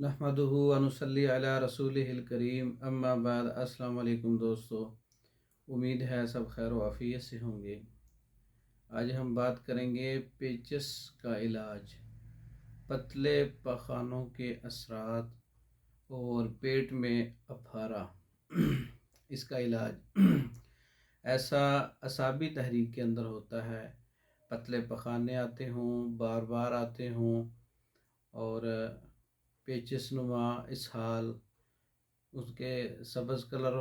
नहमदुहु व नुसल्ली अला रसूलिहिल करीम अम्मा बाद। अस्सलाम वालेकुम दोस्तों, उम्मीद है सब खैर व आफियत से होंगे। आज हम बात करेंगे पेचिस का इलाज, पतले पखानों के असरात और पेट में अफारा। इसका इलाज ऐसा असाबी तहरीक के अंदर होता है, पतले पखाने आते हों, बार बार आते हों और पेचिस नुमा इसहाल, उसके सब्ज़ कलर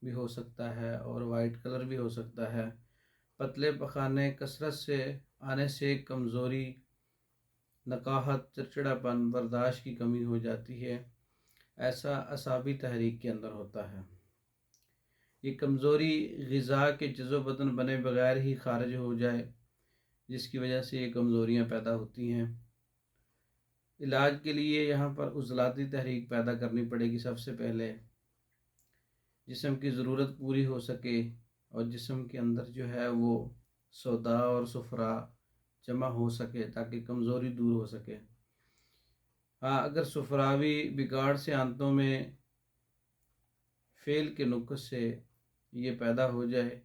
भी हो सकता है और वाइट कलर भी हो सकता है। पतले पखाने कसरत से आने से कमज़ोरी, नकाहत, चिड़चिड़ापन, बर्दाश्त की कमी हो जाती है। ऐसा असाबी तहरीक के अंदर होता है। ये कमज़ोरी ग़िज़ा के जज़ो बदन बने बगैर ही खारिज हो जाए, जिसकी वजह से ये कमज़ोरियाँ पैदा होती हैं। इलाज के लिए यहाँ पर उज़लाती तहरीक पैदा करनी पड़ेगी। सबसे पहले जिस्म की ज़रूरत पूरी हो सके और जिस्म के अंदर जो है वो सौदा और सुफरा जमा हो सके ताकि कमज़ोरी दूर हो सके। हाँ, अगर सुफरावी बिगाड़ से आंतों में फेल के नुक्स से ये पैदा हो जाए,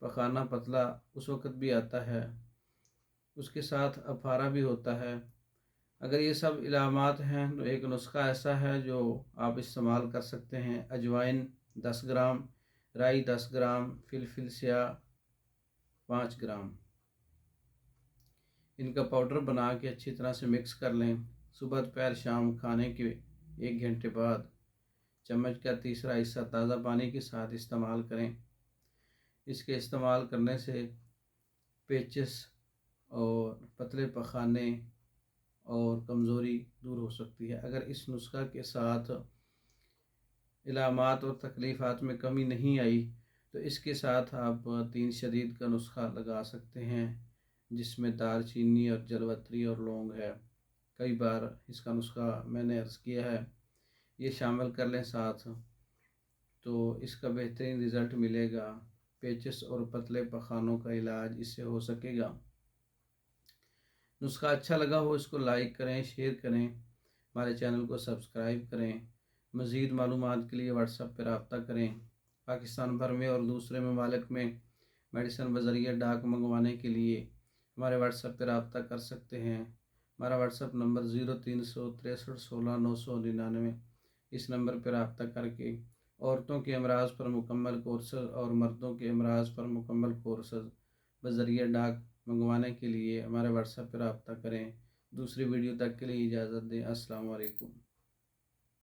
पखाना पतला उस वक़्त भी आता है, उसके साथ अफारा भी होता है। अगर ये सब इलामात हैं तो एक नुस्खा ऐसा है जो आप इस्तेमाल कर सकते हैं। अजवाइन 10 ग्राम, राई 10 ग्राम, फिलफिल स्याह 5 ग्राम, इनका पाउडर बना के अच्छी तरह से मिक्स कर लें। सुबह दोपहर शाम खाने के 1 घंटे बाद चम्मच का तीसरा हिस्सा ताज़ा पानी के साथ इस्तेमाल करें। इसके इस्तेमाल करने से पेचिस और पतले पखाने और कमज़ोरी दूर हो सकती है। अगर इस नुस्खा के साथ इलामात और तकलीफ़ात में कमी नहीं आई तो इसके साथ आप 3 शदीद का नुस्खा लगा सकते हैं, जिसमें दालचीनी और जलवत्री और लौंग है। कई बार इसका नुस्खा मैंने अर्ज़ किया है, ये शामिल कर लें साथ तो इसका बेहतरीन रिज़ल्ट मिलेगा। पेचिस और पतले पखानों का इलाज इससे हो सकेगा। नुस्खा अच्छा लगा हो इसको लाइक करें, शेयर करें, हमारे चैनल को सब्सक्राइब करें। मज़ीद मालूमात के लिए व्हाट्सएप पर रब्ता करें। पाकिस्तान भर में और दूसरे ममालिक में मेडिसिन बज़रिया डाक मंगवाने के लिए हमारे व्हाट्सएप पर रब्ता कर सकते हैं। हमारा व्हाट्सएप नंबर 0363 16 999। इस नंबर पर रब्ता करके औरतों के अमराज पर मुकम्मल कोर्सेज़ और मर्दों के अमराज पर मुकम्मल कोर्सेज़ बज़रिया डाक मंगवाने के लिए हमारे व्हाट्सएप पर रब्ता करें। दूसरी वीडियो तक के लिए इजाज़त दें। अस्सलाम वालेकुम।